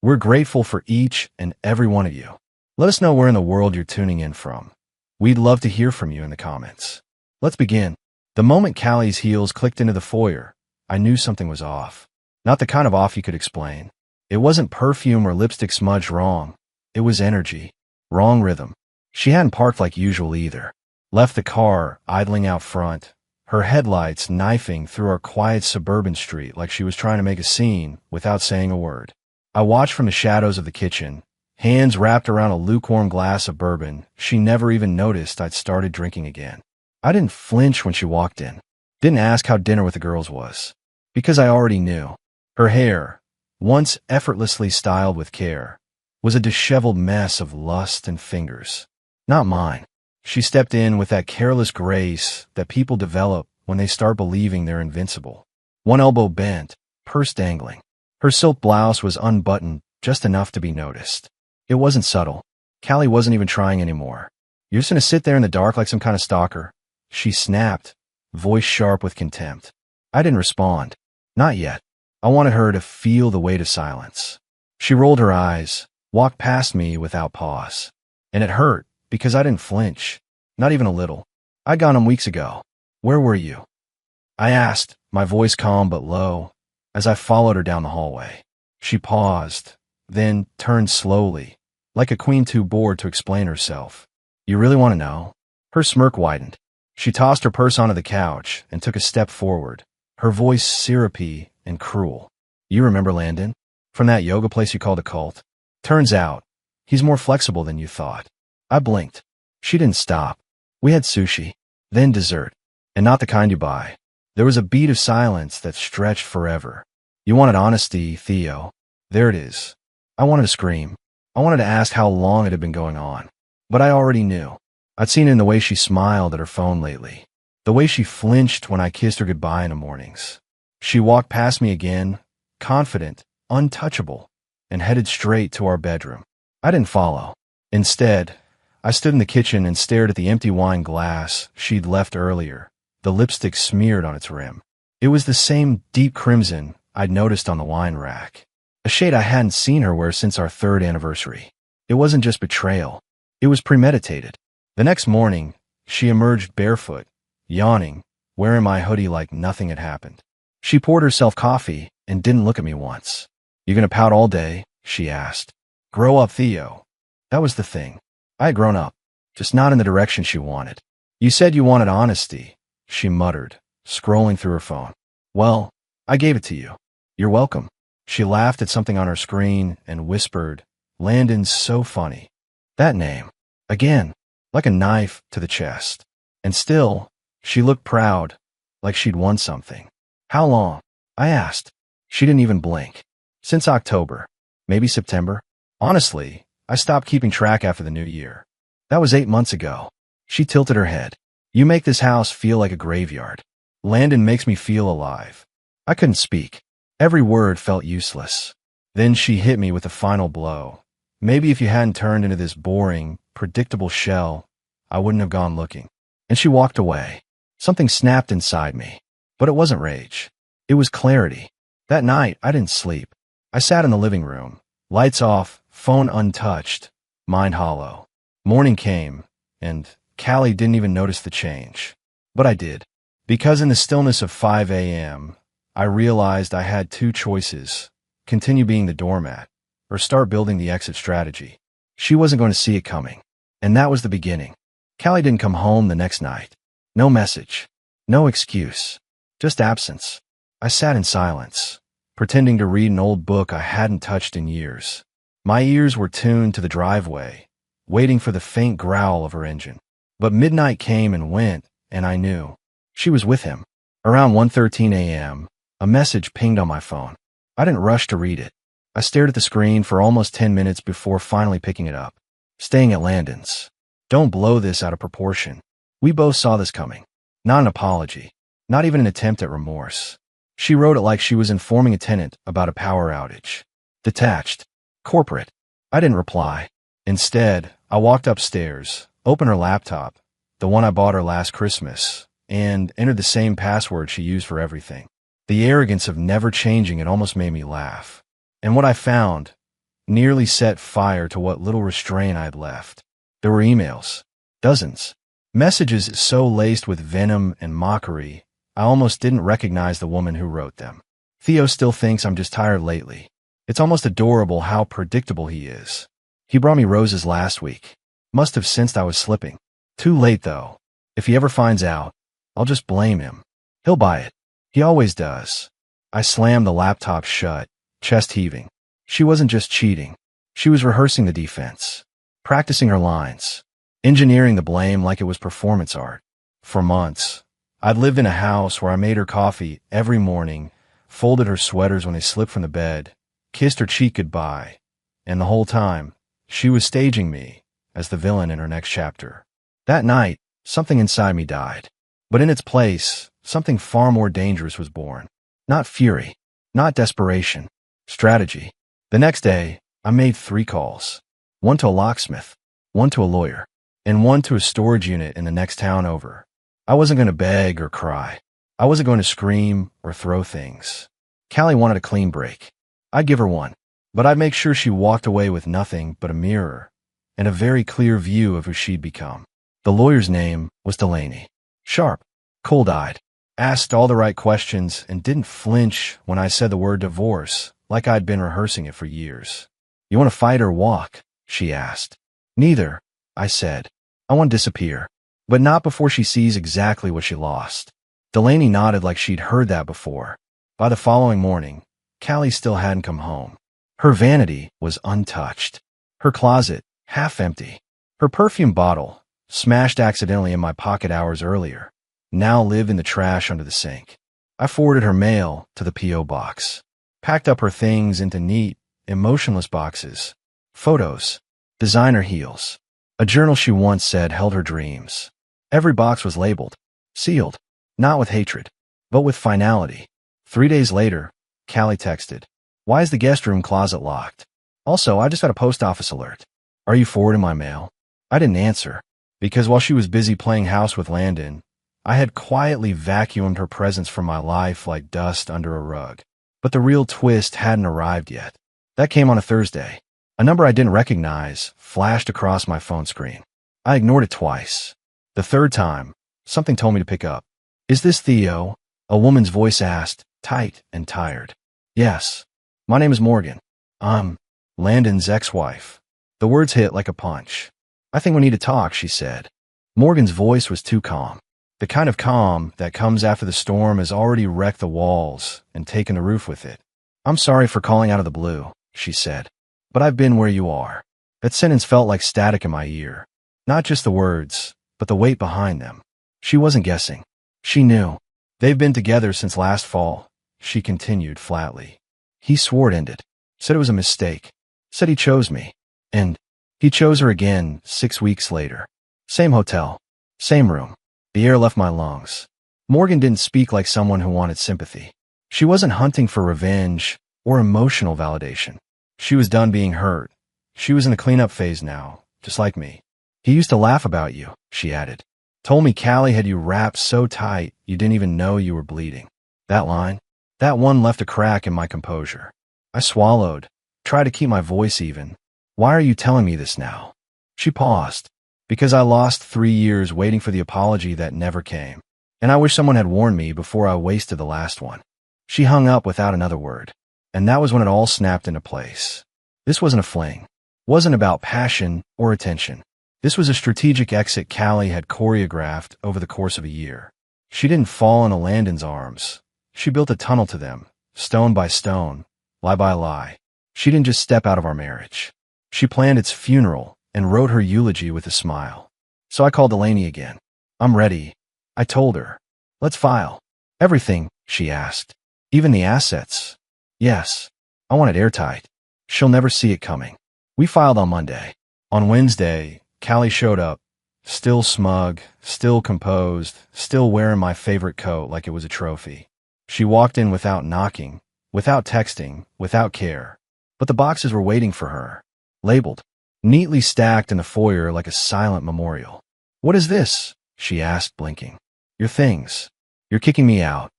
We're grateful for each and every one of you. Let us know where in the world you're tuning in from. We'd love to hear from you in the comments. Let's begin. The moment Callie's heels clicked into the foyer, I knew something was off. Not the kind of off you could explain. It wasn't perfume or lipstick smudged wrong. It was energy. Wrong rhythm. She hadn't parked like usual either. Left the car idling out front, her headlights knifing through our quiet suburban street like she was trying to make a scene without saying a word. I watched from the shadows of the kitchen, hands wrapped around a lukewarm glass of bourbon. She never even noticed I'd started drinking again. I didn't flinch when she walked in. Didn't ask how dinner with the girls was. Because I already knew. Her hair, once effortlessly styled with care, was a disheveled mess of lust and fingers. Not mine. She stepped in with that careless grace that people develop when they start believing they're invincible. One elbow bent, purse dangling. Her silk blouse was unbuttoned just enough to be noticed. It wasn't subtle. Callie wasn't even trying anymore. You're just gonna sit there in the dark like some kind of stalker? She snapped, voice sharp with contempt. I didn't respond. Not yet. I wanted her to feel the weight of silence. She rolled her eyes, walked past me without pause. And it hurt, because I didn't flinch. Not even a little. I'd gone home weeks ago. Where were you? I asked, my voice calm but low, as I followed her down the hallway. She paused, then turned slowly, like a queen too bored to explain herself. You really want to know? Her smirk widened. She tossed her purse onto the couch and took a step forward, her voice syrupy and cruel. You remember Landon? From that yoga place you called a cult? Turns out, he's more flexible than you thought. I blinked. She didn't stop. We had sushi, then dessert, and not the kind you buy. There was a beat of silence that stretched forever. You wanted honesty, Theo. There it is. I wanted to scream. I wanted to ask how long it had been going on. But I already knew. I'd seen it in the way she smiled at her phone lately. The way she flinched when I kissed her goodbye in the mornings. She walked past me again, confident, untouchable, and headed straight to our bedroom. I didn't follow. Instead, I stood in the kitchen and stared at the empty wine glass she'd left earlier, the lipstick smeared on its rim. It was the same deep crimson I'd noticed on the wine rack, a shade I hadn't seen her wear since our 3rd anniversary. It wasn't just betrayal. It was premeditated. The next morning, she emerged barefoot, yawning, wearing my hoodie like nothing had happened. She poured herself coffee and didn't look at me once. You gonna pout all day? She asked. Grow up, Theo. That was the thing. I had grown up, just not in the direction she wanted. You said you wanted honesty, she muttered, scrolling through her phone. Well, I gave it to you. You're welcome. She laughed at something on her screen and whispered, Landon's so funny. That name. Again, like a knife to the chest. And still, she looked proud, like she'd won something. How long? I asked. She didn't even blink. Since October. Maybe September. Honestly, I stopped keeping track after the new year. That was 8 months ago. She tilted her head. You make this house feel like a graveyard. Landon makes me feel alive. I couldn't speak. Every word felt useless. Then she hit me with the final blow. Maybe if you hadn't turned into this boring, predictable shell, I wouldn't have gone looking. And she walked away. Something snapped inside me. But it wasn't rage. It was clarity. That night, I didn't sleep. I sat in the living room. Lights off, phone untouched, mind hollow. Morning came, and Callie didn't even notice the change. But I did. Because in the stillness of 5 a.m., I realized I had 2 choices. Continue being the doormat, or start building the exit strategy. She wasn't going to see it coming. And that was the beginning. Callie didn't come home the next night. No message. No excuse. Just absence. I sat in silence, pretending to read an old book I hadn't touched in years. My ears were tuned to the driveway, waiting for the faint growl of her engine. But midnight came and went, and I knew. She was with him. Around 1:13 a.m., a message pinged on my phone. I didn't rush to read it. I stared at the screen for almost 10 minutes before finally picking it up. Staying at Landon's. Don't blow this out of proportion. We both saw this coming. Not an apology. Not even an attempt at remorse. She wrote it like she was informing a tenant about a power outage. Detached. Corporate. I didn't reply. Instead, I walked upstairs, opened her laptop, the one I bought her last Christmas, and entered the same password she used for everything. The arrogance of never changing it almost made me laugh. And what I found, nearly set fire to what little restraint I had left. There were emails. Dozens. Messages so laced with venom and mockery, I almost didn't recognize the woman who wrote them. Theo still thinks I'm just tired lately. It's almost adorable how predictable he is. He brought me roses last week. Must have sensed I was slipping. Too late, though. If he ever finds out, I'll just blame him. He'll buy it. He always does. I slammed the laptop shut, chest heaving. She wasn't just cheating. She was rehearsing the defense, practicing her lines, engineering the blame like it was performance art. For months, I'd lived in a house where I made her coffee every morning, folded her sweaters when they slipped from the bed, kissed her cheek goodbye, and the whole time, she was staging me as the villain in her next chapter. That night, something inside me died. But in its place, something far more dangerous was born. Not fury, not desperation, strategy. The next day, I made 3 calls. One to a locksmith, one to a lawyer, and one to a storage unit in the next town over. I wasn't going to beg or cry. I wasn't going to scream or throw things. Callie wanted a clean break. I'd give her one, but I'd make sure she walked away with nothing but a mirror and a very clear view of who she'd become. The lawyer's name was Delaney. Sharp, cold-eyed, asked all the right questions and didn't flinch when I said the word divorce like I'd been rehearsing it for years. You want to fight or walk? She asked. Neither, I said. I want to disappear, but not before she sees exactly what she lost. Delaney nodded like she'd heard that before. By the following morning, Callie still hadn't come home. Her vanity was untouched. Her closet, half empty. Her perfume bottle, smashed accidentally in my pocket hours earlier, now lived in the trash under the sink. I forwarded her mail to the P.O. box, packed up her things into neat, emotionless boxes, photos, designer heels, a journal she once said held her dreams. Every box was labeled, sealed, not with hatred, but with finality. 3 days later, Callie texted, "Why is the guest room closet locked? Also, I just got a post office alert. Are you forwarding my mail?" I didn't answer, because while she was busy playing house with Landon, I had quietly vacuumed her presence from my life like dust under a rug. But the real twist hadn't arrived yet. That came on a Thursday. A number I didn't recognize flashed across my phone screen. I ignored it twice. The third time, something told me to pick up. "Is this Theo?" A woman's voice asked, tight and tired. "Yes. My name is Morgan. I'm Landon's ex-wife." The words hit like a punch. "I think we need to talk," she said. Morgan's voice was too calm. The kind of calm that comes after the storm has already wrecked the walls and taken the roof with it. "I'm sorry for calling out of the blue," she said, "but I've been where you are." That sentence felt like static in my ear. Not just the words, but the weight behind them. She wasn't guessing. She knew. "They've been together since last fall," she continued flatly. "He swore it ended. Said it was a mistake. Said he chose me. And he chose her again 6 weeks later. Same hotel. Same room. The air left my lungs." Morgan didn't speak like someone who wanted sympathy. She wasn't hunting for revenge or emotional validation. She was done being hurt. She was in a cleanup phase now, just like me. "He used to laugh about you," she added. "Told me Callie had you wrapped so tight you didn't even know you were bleeding." That line, that one left a crack in my composure. I swallowed, tried to keep my voice even. "Why are you telling me this now?" She paused. "Because I lost 3 years waiting for the apology that never came. And I wish someone had warned me before I wasted the last one." She hung up without another word. And that was when it all snapped into place. This wasn't a fling. Wasn't about passion or attention. This was a strategic exit Callie had choreographed over the course of a year. She didn't fall into Landon's arms. She built a tunnel to them, stone by stone, lie by lie. She didn't just step out of our marriage. She planned its funeral and wrote her eulogy with a smile. So I called Delaney again. "I'm ready," I told her. "Let's file." "Everything?" she asked. "Even the assets?" "Yes. I want it airtight. She'll never see it coming." We filed on Monday. On Wednesday, Callie showed up, still smug, still composed, still wearing my favorite coat like it was a trophy. She walked in without knocking, without texting, without care. But the boxes were waiting for her, labeled, neatly stacked in the foyer like a silent memorial. "What is this?" she asked, blinking. "Your things. You're kicking me out.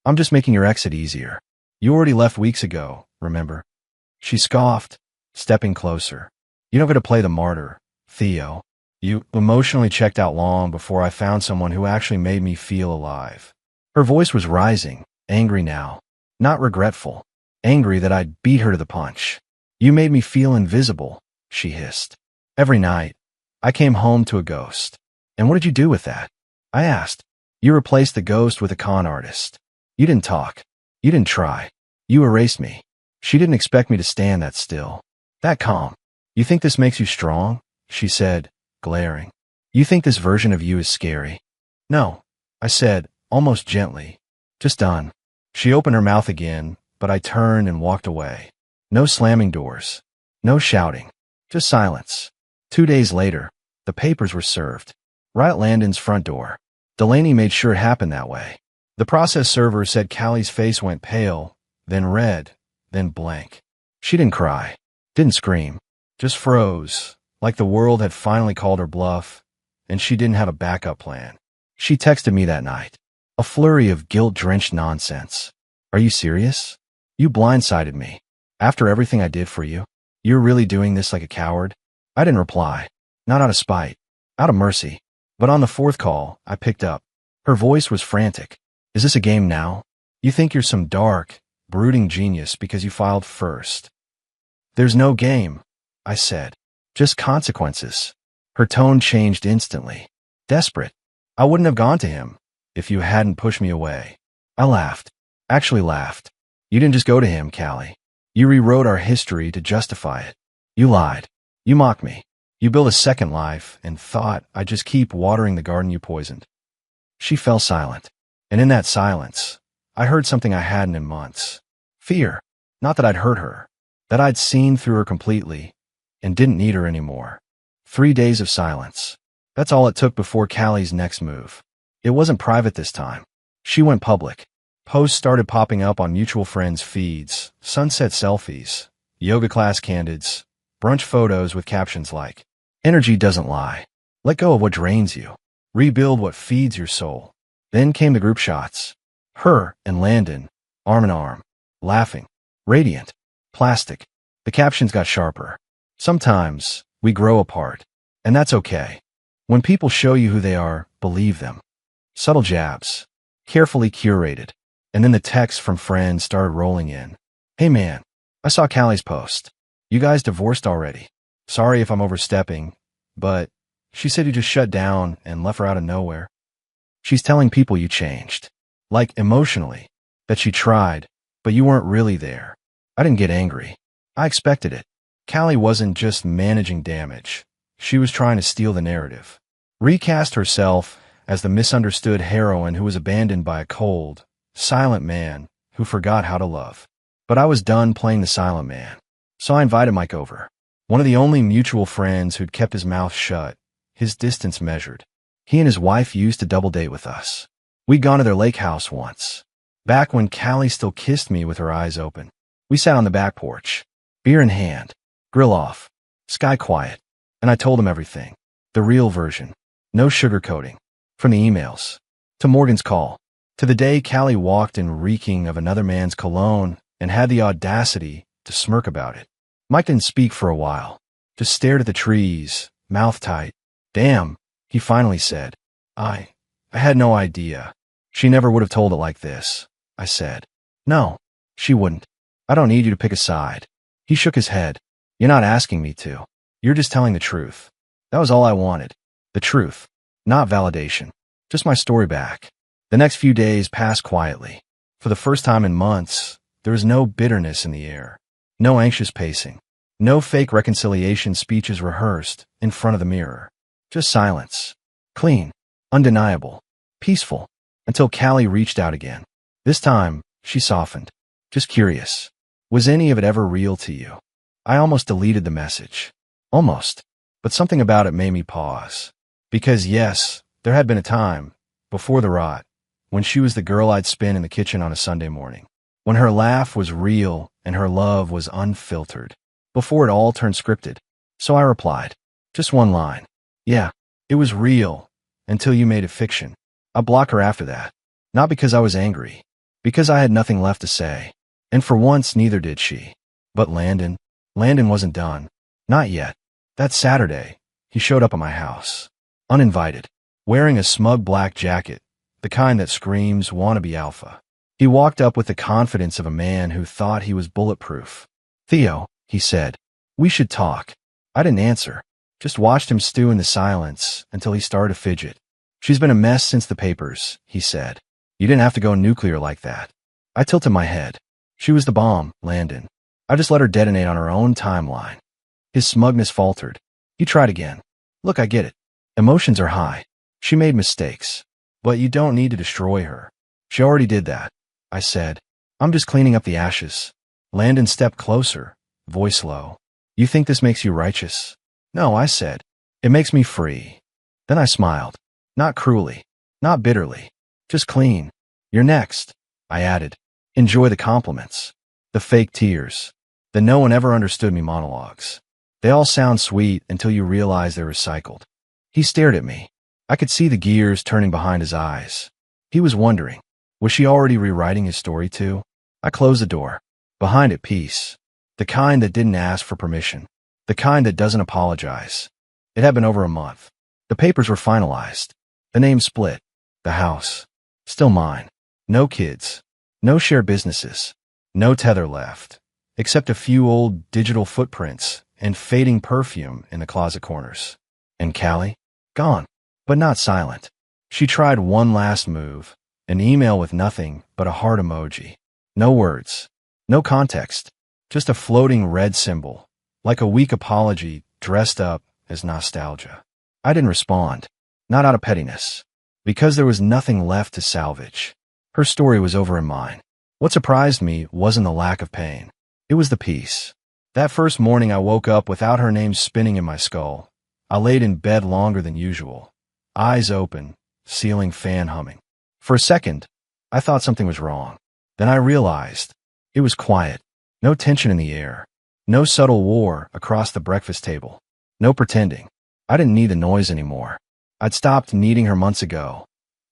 I'm just making your exit easier. You already left weeks ago, remember?" She scoffed, stepping closer. You don't get to play the martyr, Theo. You emotionally checked out long before I found someone who actually made me feel alive. Her voice was rising, angry now. Not regretful. Angry that I'd beat her to the punch. You made me feel invisible, she hissed. Every night, I came home to a ghost. And what did you do with that? I asked. You replaced the ghost with a con artist. You didn't talk. You didn't try. You erased me. She didn't expect me to stand that still. That calm. You think this makes you strong? She said, glaring. You think this version of you is scary? No, I said, almost gently. Just done. She opened her mouth again, but I turned and walked away. No slamming doors. No shouting. Just silence. 2 days later, the papers were served. Right at Landon's front door. Delaney made sure it happened that way. The process server said Callie's face went pale, then red, then blank. She didn't cry. Didn't scream. Just froze, like the world had finally called her bluff, and she didn't have a backup plan. She texted me that night. A flurry of guilt-drenched nonsense. Are you serious? You blindsided me. After everything I did for you, you're really doing this like a coward? I didn't reply. Not out of spite. Out of mercy. But on the fourth call, I picked up. Her voice was frantic. Is this a game now? You think you're some dark, brooding genius because you filed first. There's no game, I said. Just consequences. Her tone changed instantly. Desperate. I wouldn't have gone to him if you hadn't pushed me away. I laughed. Actually laughed. You didn't just go to him, Callie. You rewrote our history to justify it. You lied. You mocked me. You built a second life and thought I'd just keep watering the garden you poisoned. She fell silent. And in that silence, I heard something I hadn't in months. Fear. Not that I'd hurt her. That I'd seen through her completely and didn't need her anymore. 3 days of silence. That's all it took before Callie's next move. It wasn't private this time. She went public. Posts started popping up on mutual friends' feeds, sunset selfies, yoga class candids, brunch photos with captions like, "Energy doesn't lie. Let go of what drains you. Rebuild what feeds your soul." Then came the group shots. Her and Landon, arm in arm, laughing, radiant, plastic. The captions got sharper. Sometimes we grow apart, and that's okay. When people show you who they are, believe them. Subtle jabs, carefully curated. And then the texts from friends started rolling in. Hey man, I saw Callie's post. You guys divorced already. Sorry if I'm overstepping, but she said you just shut down and left her out of nowhere. She's telling people you changed. Like emotionally. That she tried, but you weren't really there. I didn't get angry. I expected it. Callie wasn't just managing damage. She was trying to steal the narrative. Recast herself as the misunderstood heroine who was abandoned by a cold, silent man who forgot how to love. But I was done playing the silent man. So I invited Mike over. One of the only mutual friends who'd kept his mouth shut, his distance measured. He and his wife used to double date with us. We'd gone to their lake house once. Back when Callie still kissed me with her eyes open. We sat on the back porch, beer in hand, grill off, sky quiet. And I told him everything. The real version. No sugarcoating. From the emails, to Morgan's call, to the day Callie walked in reeking of another man's cologne and had the audacity to smirk about it. Mike didn't speak for a while, just stared at the trees, mouth tight. Damn, he finally said. I had no idea. She never would have told it like this, I said. No, she wouldn't. I don't need you to pick a side. He shook his head. You're not asking me to. You're just telling the truth. That was all I wanted. The truth. Not validation. Just my story back. The next few days passed quietly. For the first time in months, there was no bitterness in the air. No anxious pacing. No fake reconciliation speeches rehearsed in front of the mirror. Just silence. Clean. Undeniable. Peaceful. Until Callie reached out again. This time, she softened. Just curious. Was any of it ever real to you? I almost deleted the message. Almost. But something about it made me pause. Because yes, there had been a time, before the rot, when she was the girl I'd spin in the kitchen on a Sunday morning. When her laugh was real and her love was unfiltered. Before it all turned scripted. So I replied. Just one line. Yeah, it was real, until you made it fiction. I blocked her after that. Not because I was angry. Because I had nothing left to say. And for once neither did she. But Landon. Landon wasn't done. Not yet. That Saturday, he showed up at my house. Uninvited. Wearing a smug black jacket, the kind that screams wannabe alpha. He walked up with the confidence of a man who thought he was bulletproof. "Theo," he said, "we should talk." I didn't answer, just watched him stew in the silence until he started to fidget. "She's been a mess since the papers," he said. "You didn't have to go nuclear like that." I tilted my head. "She was the bomb, Landon. I just let her detonate on her own timeline." His smugness faltered. He tried again. "Look, I get it. Emotions are high. She made mistakes. But you don't need to destroy her. She already did that," I said. "I'm just cleaning up the ashes." Landon stepped closer, voice low. "You think this makes you righteous?" "No," I said. "It makes me free." Then I smiled. Not cruelly, not bitterly, just clean. "You're next," I added. "Enjoy the compliments. The fake tears. The no one ever understood me monologues. They all sound sweet until you realize they're recycled." He stared at me. I could see the gears turning behind his eyes. He was wondering, was she already rewriting his story too? I closed the door. Behind it, peace. The kind that didn't ask for permission. The kind that doesn't apologize. It had been over a month. The papers were finalized. The name split. The house. Still mine. No kids. No shared businesses. No tether left. Except a few old digital footprints and fading perfume in the closet corners. And Callie? Gone. But not silent. She tried one last move. An email with nothing but a heart emoji. No words. No context. Just a floating red symbol. Like a weak apology dressed up as nostalgia. I didn't respond. Not out of pettiness. Because there was nothing left to salvage. Her story was over in mine. What surprised me wasn't the lack of pain. It was the peace. That first morning I woke up without her name spinning in my skull. I laid in bed longer than usual. Eyes open, ceiling fan humming. For a second, I thought something was wrong. Then I realized it was quiet. No tension in the air. No subtle war across the breakfast table. No pretending. I didn't need the noise anymore. I'd stopped needing her months ago.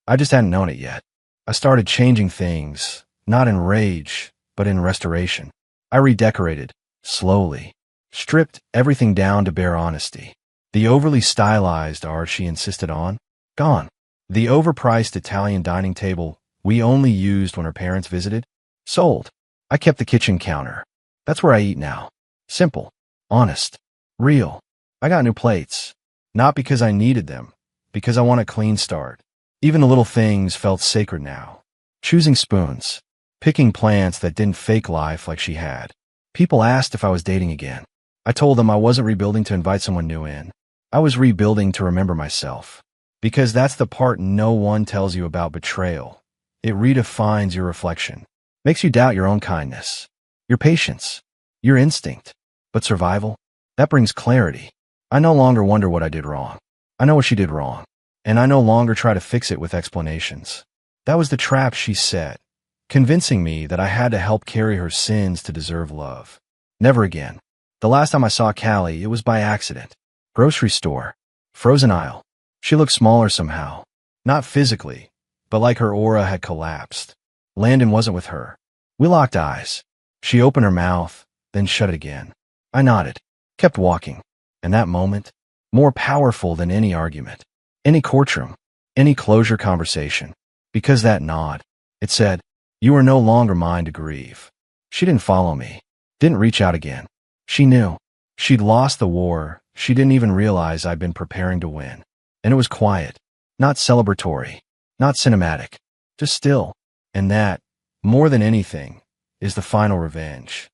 I just hadn't known it yet. I started changing things, not in rage, but in restoration. I redecorated, slowly. Stripped everything down to bare honesty. The overly stylized art she insisted on, gone. The overpriced Italian dining table we only used when her parents visited, sold. I kept the kitchen counter. That's where I eat now. Simple, honest, real. I got new plates. Not because I needed them, because I want a clean start. Even the little things felt sacred now. Choosing spoons. Picking plants that didn't fake life like she had. People asked if I was dating again. I told them I wasn't rebuilding to invite someone new in. I was rebuilding to remember myself. Because that's the part no one tells you about betrayal. It redefines your reflection. Makes you doubt your own kindness. Your patience. Your instinct. But survival? That brings clarity. I no longer wonder what I did wrong. I know what she did wrong. And I no longer try to fix it with explanations. That was the trap she set. Convincing me that I had to help carry her sins to deserve love. Never again. The last time I saw Callie, it was by accident. Grocery store. Frozen aisle. She looked smaller somehow. Not physically, but like her aura had collapsed. Landon wasn't with her. We locked eyes. She opened her mouth, then shut it again. I nodded, kept walking. And that moment, more powerful than any argument, any courtroom, any closure conversation. Because that nod, it said, "You are no longer mine to grieve." She didn't follow me, didn't reach out again. She knew. She'd lost the war. She didn't even realize I'd been preparing to win. And it was quiet, not celebratory, not cinematic, just still. And that, more than anything, is the final revenge.